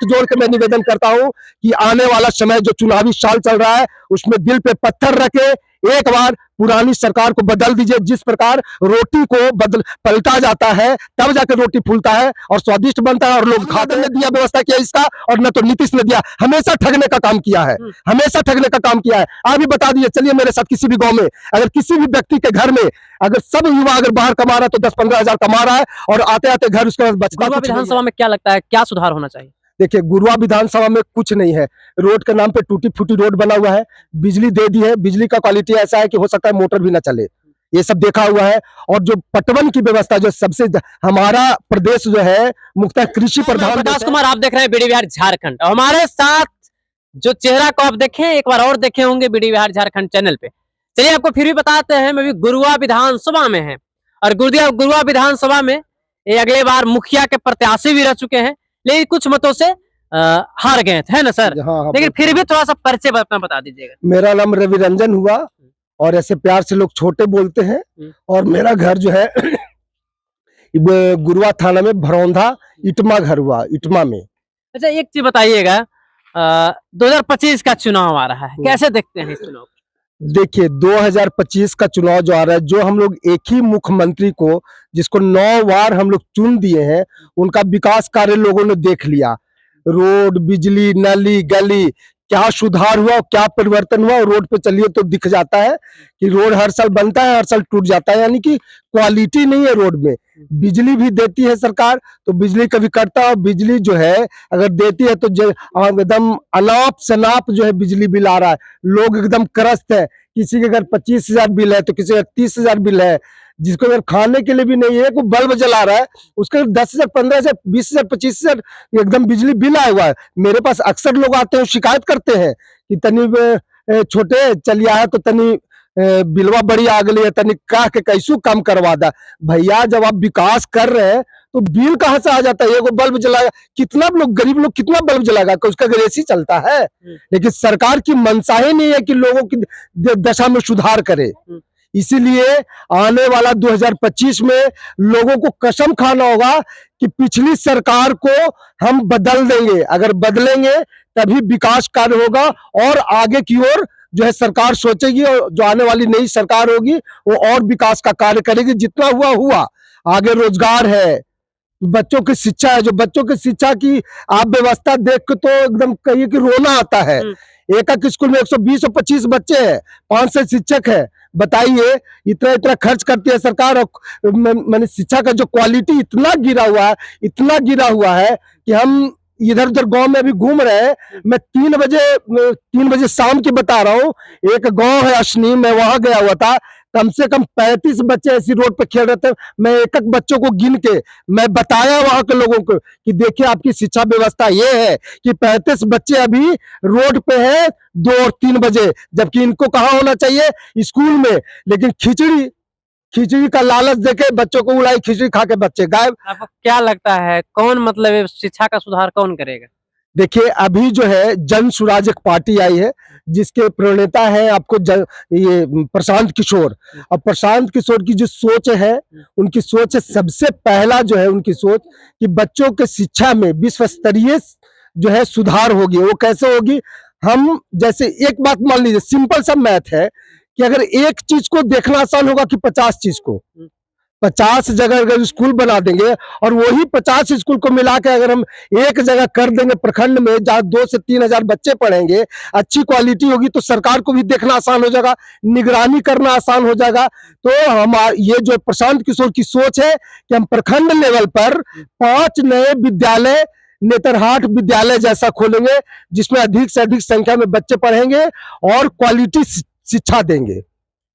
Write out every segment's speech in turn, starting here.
जोड़ के मैं निवेदन करता हूं कि आने वाला समय जो चुनावी साल चल रहा है उसमें दिल पे पत्थर रखे एक बार पुरानी सरकार को बदल दीजिए। जिस प्रकार रोटी को बदल पलटा जाता है तब जाकर रोटी फूलता है और स्वादिष्ट बनता है और लोग खाते हैं। दिया व्यवस्था किया इसका और न तो नीतीश ने दिया, हमेशा ठगने का काम किया है, हमेशा ठगने का काम किया है। आप भी बता दीजिए, चलिए मेरे साथ किसी भी गांव में अगर किसी भी व्यक्ति के घर में अगर सब युवा अगर बाहर कमा रहा है तो 10-15 हजार कमा रहा है और आते आते घर उसके पास बचता है। विधानसभा में क्या लगता है क्या सुधार होना चाहिए? देखिए, गुरुआ विधानसभा में कुछ नहीं है। रोड के नाम पे टूटी फूटी रोड बना हुआ है, बिजली दे दी है, बिजली का क्वालिटी ऐसा है कि हो सकता है मोटर भी ना चले, ये सब देखा हुआ है। और जो पटवन की व्यवस्था जो सबसे हमारा प्रदेश जो है मुख्यतः कृषि प्रधान। प्रकाश कुमार, आप देख रहे हैं बीडी बिहार झारखंड। हमारे साथ जो चेहरा को आप देखें, एक बार और देखे होंगे बीडी बिहार झारखंड चैनल पे। चलिए आपको फिर भी बताते हैं, मैं भी गुरुआ विधानसभा में है और गुरुआ विधानसभा में ये अगले बार मुखिया के प्रत्याशी भी रह चुके हैं, लेकिन कुछ मतों से हार गए थे, है ना सर? हाँ, लेकिन फिर भी थोड़ा सा परिचय अपना बता दीजिएगा। मेरा नाम रवि रंजन हुआ और ऐसे प्यार से लोग छोटे बोलते हैं और मेरा घर जो है गुरुआ थाना में भरौंधा इटमा घर हुआ, इटमा में। अच्छा, एक चीज बताइएगा, 2025 का चुनाव आ रहा है, कैसे देखते हैं इस चुनाव? देखिए, 2025 का चुनाव जो आ रहा है, जो हम लोग एक ही मुख्यमंत्री को जिसको 9 बार हम लोग चुन दिए हैं, उनका विकास कार्य लोगों ने देख लिया। रोड, बिजली, नाली, गली, क्या सुधार हुआ, क्या परिवर्तन हुआ। रोड पे चलिए तो दिख जाता है कि रोड हर साल बनता है, हर साल टूट जाता है, यानी कि क्वालिटी नहीं है रोड में। बिजली भी देती है सरकार तो बिजली कभी कटता है, और बिजली जो है अगर देती है तो एकदम अनाप शनाप जो है बिजली बिल आ रहा है। लोग एकदम त्रस्त है, किसी के अगर 25,000 बिल है तो किसी का 30,000 बिल है, जिसको अगर खाने के लिए भी नहीं है, कोई बल्ब जला रहा है उसके 10,000, 15,000, 20,000, 25,000 एकदम बिजली बिल आया हुआ है। मेरे पास अक्सर लोग आते हैं, शिकायत करते हैं कि तनी छोटे चलिया है तो तनी बिलवा बड़ी आ गई है, तनी कह के कैसू काम करवा दा। भैया, जब आप विकास कर रहे हैं तो बिल कहाँ से आ जाता है? एगो बल्ब जलाएगा, कितना लोग गरीब लोग कितना बल्ब जलाएगा? उसका अगर एसी चलता है। लेकिन सरकार की मंशा ही नहीं है कि लोगों की दशा में सुधार करे। इसीलिए आने वाला 2025 में लोगों को कसम खाना होगा कि पिछली सरकार को हम बदल देंगे। अगर बदलेंगे तभी विकास कार्य होगा और आगे की ओर जो है सरकार सोचेगी और जो आने वाली नई सरकार होगी वो और विकास का कार्य करेगी। जितना हुआ हुआ, आगे रोजगार है, बच्चों की शिक्षा है। जो बच्चों की शिक्षा की आप व्यवस्था देख के तो एकदम कहिए कि रोना आता है। एक स्कूल में 120 और 25 बच्चे हैं, 500 शिक्षक है। बताइए, इतना इतना खर्च करती है सरकार और मैंने शिक्षा का जो क्वालिटी इतना गिरा हुआ है, इतना गिरा हुआ है कि हम इधर उधर गांव में अभी घूम रहे हैं। मैं 3 बजे शाम की बता रहा हूँ, एक गांव है अशनी, मैं वहां गया हुआ था। कम से कम 35 बच्चे ऐसी रोड पे खेल रहे थे। मैं एक एक बच्चों को गिन के मैं बताया वहां के लोगों को कि देखिए आपकी शिक्षा व्यवस्था ये है कि 35 बच्चे अभी रोड पे हैं 2 और 3 बजे, जबकि इनको कहाँ होना चाहिए? स्कूल में। लेकिन खिचड़ी का लालच देके बच्चों को उड़ाई, खिचड़ी खा के बच्चे गायब। आपको क्या लगता है कौन मतलब शिक्षा का सुधार कौन करेगा? देखिए, अभी जो है जन सुराज एक पार्टी आई है जिसके प्रणेता है आपको ये प्रशांत किशोर। और प्रशांत किशोर की जो सोच है, उनकी सोच है सबसे पहला जो है उनकी सोच कि बच्चों के शिक्षा में विश्व स्तरीय जो है सुधार होगी। वो कैसे होगी? हम जैसे एक बात मान लीजिए, सिंपल सा मैथ है कि अगर एक चीज को देखना आसान होगा कि 50 चीज को, 50 जगह अगर स्कूल बना देंगे और वही 50 स्कूल को मिला के अगर हम एक जगह कर देंगे प्रखंड में, जहाँ 2 से 3 हजार बच्चे पढ़ेंगे, अच्छी क्वालिटी होगी तो सरकार को भी देखना आसान हो जाएगा, निगरानी करना आसान हो जाएगा। तो हमारा ये जो प्रशांत किशोर की सोच है कि हम प्रखंड लेवल पर 5 नए विद्यालय, नेतरहाट विद्यालय जैसा खोलेंगे जिसमें अधिक से अधिक संख्या में बच्चे पढ़ेंगे और क्वालिटी शिक्षा देंगे।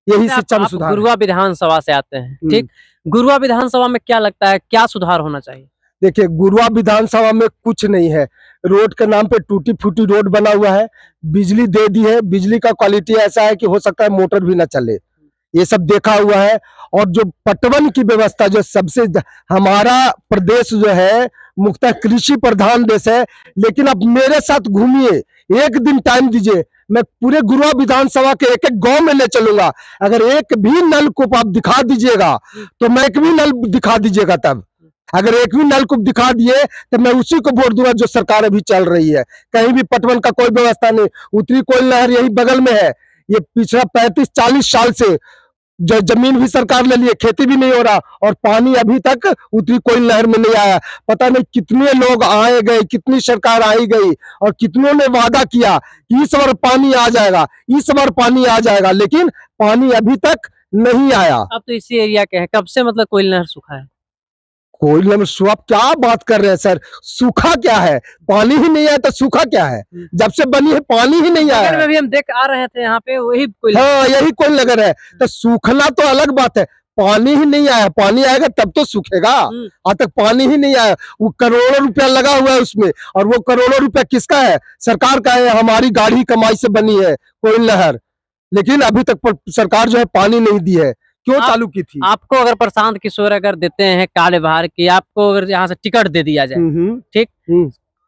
यही शिक्षा में सुधार। गुरुआ विधानसभा से आते हैं, ठीक? गुरुआ विधानसभा में क्या लगता है क्या सुधार होना चाहिए? देखिए, गुरुआ विधानसभा में कुछ नहीं है। रोड के नाम पे टूटी फूटी रोड बना हुआ है, बिजली दे दी है, बिजली का क्वालिटी ऐसा है कि हो सकता है मोटर भी ना चले, ये सब देखा हुआ है। और जो पटवन की व्यवस्था जो सबसे हमारा प्रदेश जो है मुख्यतः कृषि प्रधान देश है। लेकिन अब मेरे साथ घूमिए, एक दिन टाइम दीजिए, मैं पूरे गुरुआ विधानसभा के एक एक गांव में ले चलूंगा। अगर एक भी नलकूप आप दिखा दीजिएगा तो मैं एक भी नल दिखा दीजिएगा तब अगर एक भी नलकूप दिखा दिए तो मैं उसी को वोट दूंगा जो सरकार अभी चल रही है। कहीं भी पटवन का कोई व्यवस्था नहीं, उतरी कोयल नहर यही बगल में है, ये पिछला 35-40 साल से जो जमीन भी सरकार ले लिए, खेती भी नहीं हो रहा और पानी अभी तक उतरी कोई नहर में नहीं आया। पता नहीं कितने लोग आए गए, कितनी सरकार आई गई और कितनों ने वादा किया कि इस बार पानी आ जाएगा, इस बार पानी आ जाएगा, लेकिन पानी अभी तक नहीं आया। अब तो इसी एरिया के हैं, कब से मतलब कोयल नहर सूखा है? कोयल नहर आप क्या बात कर रहे हैं सर, सूखा क्या है? पानी ही नहीं आया तो सूखा क्या है? जब से बनी है पानी ही नहीं आया नगर में है। भी हम देख आ रहे थे यहाँ पे वही कोयल। हाँ, यही कोयल नगर है। तो सूखना तो अलग बात है, पानी ही नहीं आया, पानी आएगा तब तो सूखेगा। आज तक पानी ही नहीं आया, वो करोड़ों रुपया लगा हुआ है उसमें, और वो करोड़ों रुपया किसका है? सरकार का है, हमारी गाढ़ी कमाई से बनी है कोयल नहर, लेकिन अभी तक सरकार जो है पानी नहीं दी है। क्यों चालू की थी? आपको अगर प्रशांत किशोर अगर देते हैं कार्यभार की, आपको अगर यहाँ से टिकट दे दिया जाए, ठीक,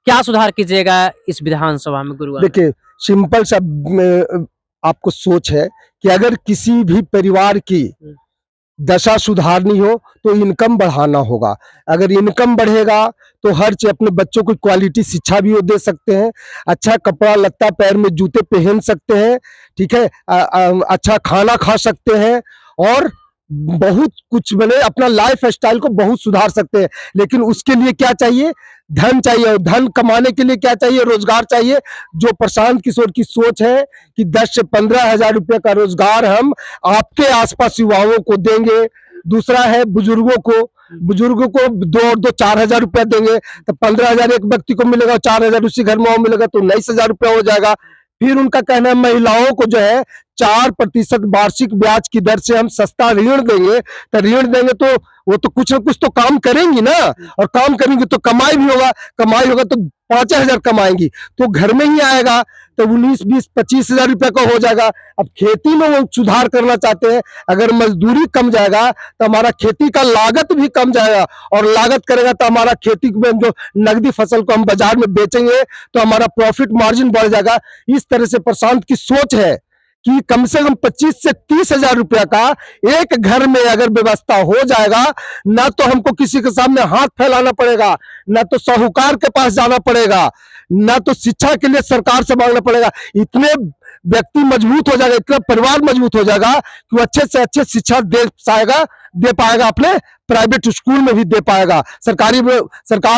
क्या सुधार कीजिएगा इस विधानसभा में गुरुवार? देखिए, सिंपल सा आपको सोच है कि अगर किसी भी परिवार की दशा सुधारनी हो तो इनकम बढ़ाना होगा। अगर इनकम बढ़ेगा तो हर चीज, अपने बच्चों को क्वालिटी शिक्षा भी वो दे सकते हैं, अच्छा कपड़ा लत्ता, पैर में जूते पहन सकते हैं, ठीक है, अच्छा खाना खा सकते हैं और बहुत कुछ बने, अपना लाइफ स्टाइल को बहुत सुधार सकते हैं। लेकिन उसके लिए क्या चाहिए? धन चाहिए, और धन कमाने के लिए क्या चाहिए? रोजगार चाहिए। जो प्रशांत किशोर की सोच है कि 10 से 15 हजार रुपए का रोजगार हम आपके आसपास युवाओं को देंगे। दूसरा है बुजुर्गों को 4 हजार रुपया देंगे, तो 15 हजार एक व्यक्ति को मिलेगा, 4 हजार उसी घर में वो मिलेगा, तो 19 हजार रुपया हो जाएगा। फिर उनका कहना है महिलाओं को जो है 4% वार्षिक ब्याज की दर से हम सस्ता ऋण देंगे। तो ऋण देंगे तो वो तो कुछ ना कुछ तो काम करेंगी ना, और काम करेंगी तो कमाई भी होगा, कमाई होगा तो 5 हजार कमाएंगी तो घर में ही आएगा, तो 19, 20, 25 हजार रुपया का हो जाएगा। अब खेती में वो सुधार करना चाहते हैं, अगर मजदूरी कम जाएगा तो हमारा खेती का लागत भी कम जाएगा, और लागत करेगा तो हमारा खेती में जो नगदी फसल को हम बाजार में बेचेंगे तो हमारा प्रॉफिट मार्जिन बढ़ जाएगा। इस तरह से प्रशांत की सोच है कि कम से कम 25 से 30 हजार रुपया का एक घर में अगर व्यवस्था हो जाएगा, ना तो हमको किसी के सामने हाथ फैलाना पड़ेगा, ना तो साहूकार के पास जाना पड़ेगा, ना तो शिक्षा के लिए सरकार से मांगना पड़ेगा। इतने व्यक्ति मजबूत हो जाएगा, इतना परिवार मजबूत हो जाएगा कि वो अच्छे से अच्छे शिक्षा दे पाएगा, अपने प्राइवेट स्कूल में भी दे पाएगा। सरकार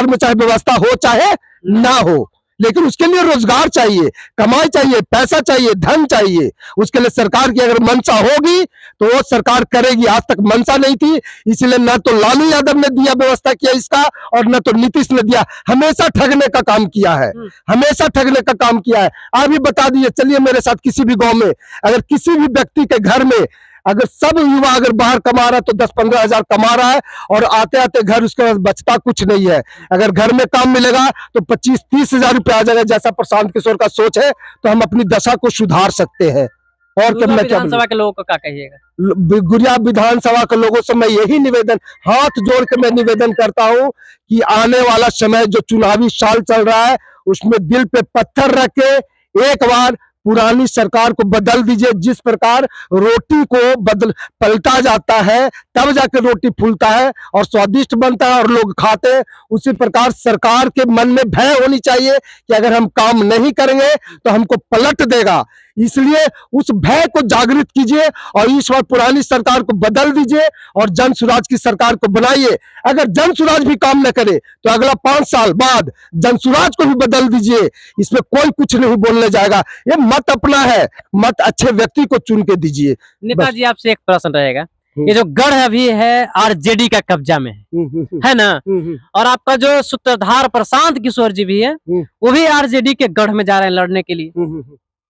में चाहे व्यवस्था हो चाहे ना हो, लेकिन उसके लिए रोजगार चाहिए, कमाई चाहिए, पैसा चाहिए, धन चाहिए। उसके लिए सरकार की अगर मंशा होगी तो वो सरकार करेगी। आज तक मंशा नहीं थी, इसलिए न तो लालू यादव ने दिया, व्यवस्था किया इसका, और न तो नीतीश ने दिया। हमेशा ठगने का काम किया है, हमेशा ठगने का काम किया है। आप भी बता दीजिए, चलिए मेरे साथ किसी भी गांव में अगर किसी भी व्यक्ति के घर में अगर सब युवा अगर बाहर कमा रहा है तो 10-15 हजार कमा रहा है, और आते आते घर उसके पास बचता कुछ नहीं है। अगर घर में काम मिलेगा तो 25-30 हजार रुपया आ जाएगा। जैसा प्रशांत किशोर का सोच है तो हम अपनी दशा को सुधार सकते हैं। और क्या मैं क्या विधानसभा के लोगों को क्या कहिएगा? गुड़िया विधानसभा के लोगों से मैं यही निवेदन, हाथ जोड़ के मैं निवेदन करता हूं कि आने वाला समय जो चुनावी साल चल रहा है उसमें दिल पे पत्थर रख के एक बार पुरानी सरकार को बदल दीजिए। जिस प्रकार रोटी को पलटा जाता है तब जाकर रोटी फूलता है और स्वादिष्ट बनता है और लोग खाते हैं, उसी प्रकार सरकार के मन में भय होनी चाहिए कि अगर हम काम नहीं करेंगे तो हमको पलट देगा। इसलिए उस भय को जागृत कीजिए और इस बार पुरानी सरकार को बदल दीजिए और जन सुराज की सरकार को बनाइए। अगर जन सुराज भी काम न करे तो अगला 5 साल बाद जन सुराज को भी बदल दीजिए, इसमें कोई कुछ नहीं बोलने जाएगा। ये मत अपना है, मत अच्छे व्यक्ति को चुन के दीजिए। नेताजी आपसे एक प्रश्न रहेगा, ये जो गढ़ अभी है आरजेडी का कब्जा में है ना, और आपका जो सूत्रधार प्रशांत किशोर जी भी है वो भी आरजेडी के गढ़ में जा रहे हैं लड़ने के लिए।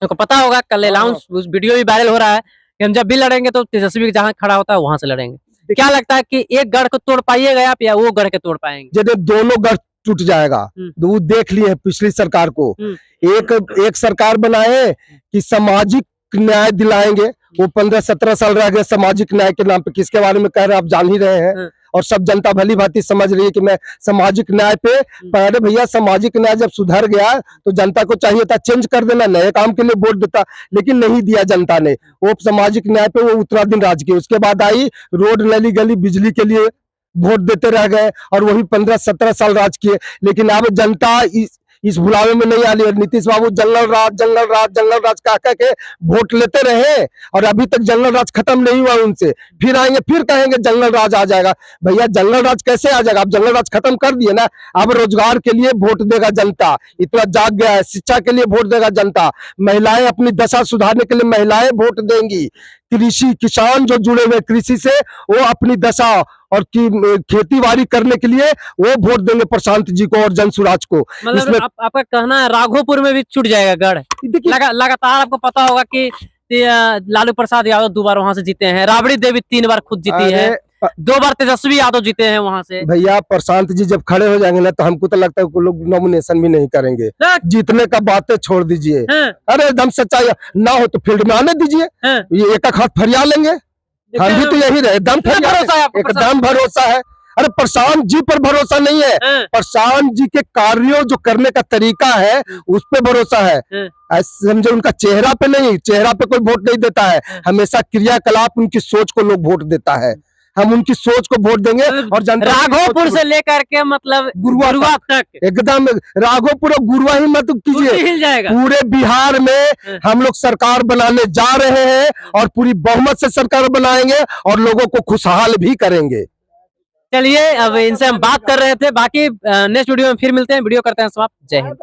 तो पता होगा कल अनाउंस उस वीडियो भी वायरल हो रहा है कि हम जब भी लड़ेंगे तो तेजस्वी जहां खड़ा होता है वहां से लड़ेंगे। क्या लगता है कि एक गढ़ को तोड़ पाइएगा आप या वो गढ़ के तोड़ पाएंगे? जब दोनों गढ़ टूट जाएगा तो वो देख लिए पिछली सरकार को, एक सरकार बनाए कि सामाजिक न्याय दिलाएंगे, वो 15-17 साल रह गए सामाजिक न्याय के नाम पे। किसके बारे में कह रहे हैं आप जान ही रहे हैं, और सब जनता भली भांति समझ रही है कि मैं सामाजिक न्याय पे। अरे भैया, सामाजिक न्याय जब सुधर गया तो जनता को चाहिए था चेंज कर देना, नए काम के लिए वोट देता, लेकिन नहीं दिया जनता ने। वो सामाजिक न्याय पे वो उतरा दिन राज किया। उसके बाद आई रोड, नली, गली, बिजली के लिए वोट देते रह गए और वही 15-17 साल राज किए। लेकिन अब जनता इस भुलावे में नहीं आ रही है। नीतीश बाबू जंगल राज कह के वोट लेते रहे और अभी तक जंगल राज खत्म नहीं हुआ उनसे। फिर आएंगे, फिर कहेंगे जंगल राज आ जाएगा। भैया जंगल राज कैसे आ जाएगा? आप जंगल राज खत्म कर दिए ना। अब रोजगार के लिए वोट देगा जनता, इतना जाग गया है। शिक्षा के लिए वोट देगा जनता, महिलाएं अपनी दशा सुधारने के लिए महिलाएं वोट देंगी। कृषि किसान जो जुड़े हुए कृषि से, वो अपनी दशा और खेती बाड़ी करने के लिए वो वोट देंगे प्रशांत जी को और जनसुराज को। मतलब आपका कहना है राघोपुर में भी छूट जाएगा गढ़? लगातार आपको पता होगा कि लालू प्रसाद यादव 2 बार वहां से जीते हैं, राबड़ी देवी 3 बार खुद जीती है, 2 बार तेजस्वी यादव जीते हैं वहां से। भैया प्रशांत जी जब खड़े हो जाएंगे ना तो हमको तो लगता है कि लोग नॉमिनेशन भी नहीं करेंगे। जीतने का बातें छोड़ दीजिए। अरे एकदम सच्चाई ना हो तो फील्ड में आने दीजिए, ये एक हाथ फरिया लेंगे। हम भी तो यही रहे, एकदम भरोसा है। अरे प्रशांत जी पर भरोसा नहीं है, प्रशांत जी के कार्यों जो करने का तरीका है उस पे भरोसा है। समझे, उनका चेहरा पे नहीं, चेहरा पे कोई वोट नहीं देता है, हमेशा क्रियाकलाप उनकी सोच को लोग वोट देता है। हम उनकी सोच को वोट देंगे और जनता राघोपुर से लेकर के मतलब गुरुआ तक एकदम राघोपुर और गुरुआ ही मत कीजिए, पूरे बिहार में हम लोग सरकार बनाने जा रहे हैं और पूरी बहुमत से सरकार बनाएंगे और लोगों को खुशहाल भी करेंगे। चलिए अब इनसे हम बात कर रहे थे, बाकी नेक्स्ट वीडियो में फिर मिलते हैं। वीडियो करते हैं समाप्त। जय हिंद।